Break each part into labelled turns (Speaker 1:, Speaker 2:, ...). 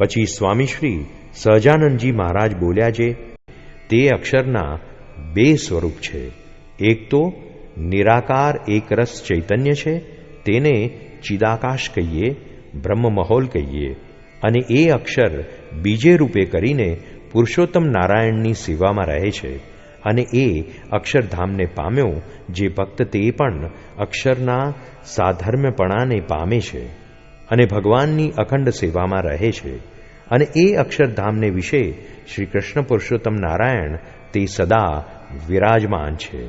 Speaker 1: પછી સ્વામીશ્રી સહજાનંદજી મહારાજ બોલ્યા છે, તે અક્ષરના બે સ્વરૂપ છે. એક તો નિરાકાર એકરસ ચૈતન્ય છે, તેને ચિદાકાશ કહીએ, બ્રહ્મમહોલ કહીએ. અને એ અક્ષર બીજે રૂપે કરીને પુરુષોત્તમ નારાયણની સેવામાં રહે છે. અને એ અક્ષરધામને પામ્યો જે ભક્ત તે પણ અક્ષરના સાધર્મ્યપણાને પામે છે અને ભગવાનની અખંડ સેવામાં રહે છે. અને એ અક્ષરધામને વિશે શ્રી કૃષ્ણ પુરુષોત્તમ નારાયણ તે સદા વિરાજમાન છે.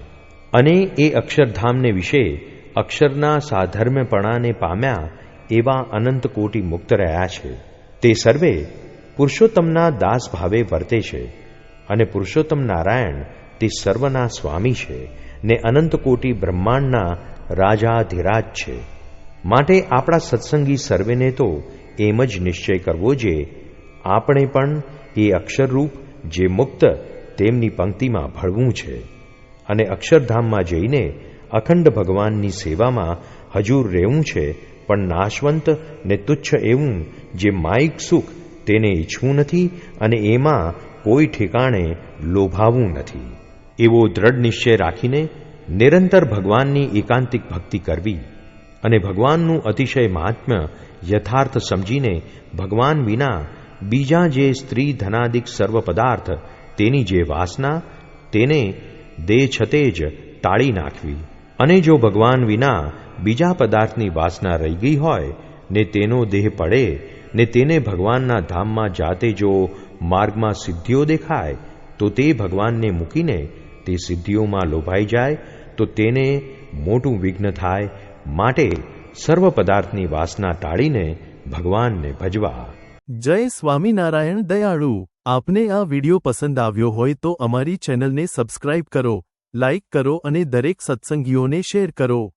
Speaker 1: અને એ અક્ષરધામને વિશે અક્ષરના સાધર્મ્યપણાને પામ્યા એવા અનંત કોટી મુક્ત રહ્યા છે. તે સર્વે પુરુષોત્તમના દાસ ભાવે વર્તે છે. અને પુરુષોત્તમ નારાયણ તે સર્વના સ્વામી છે ને અનંત કોટી બ્રહ્માંડના રાજાધિરાજ છે. માટે આપણા સત્સંગી સર્વેને તો એમ જ નિશ્ચય કરવો જે આપણે પણ એ અક્ષરરૂપ જે મુક્ત તેમની પંક્તિમાં ભળવું છે અને અક્ષરધામમાં જઈને અખંડ ભગવાનની સેવામાં હજુર રહેવું છે. પણ નાશવંત ને તુચ્છ એવું જે માયિક સુખ તેને ઈચ્છવું નથી અને એમાં કોઈ ઠેકાણે લોભાવવું નથી. એવો દ્રઢ નિશ્ચય રાખીને નિરંતર ભગવાનની એકાંતિક ભક્તિ કરવી અને ભગવાનનું અતિશય મહાત્મ્ય યથાર્થ સમજીને ભગવાન વિના બીજા જે સ્ત્રી ધનાદિક સર્વ પદાર્થ તેની જે વાસના તેને દેહ છતે જ ટાળી નાખવી. અને જો ભગવાન વિના બીજા પદાર્થની વાસના રહી ગઈ હોય ને તેનો દેહ પડે ને તેને ભગવાનના ધામમાં જાતે જો માર્ગમાં સિદ્ધિઓ દેખાય તો તે ભગવાનને મૂકીને તે સિદ્ધિઓમાં લોભાઈ જાય તો તેને મોટું વિઘ્ન થાય. માટે સર્વ પદાર્થની વાસના ટાળીને ભગવાનને ભજવા.
Speaker 2: જય સ્વામિનારાયણ દયાળુ. આપને આ વિડિયો પસંદ આવ્યો હોય તો અમારી ચેનલને સબસ્ક્રાઇબ કરો, લાઇક કરો અને દરેક સત્સંગીઓને શેર કરો.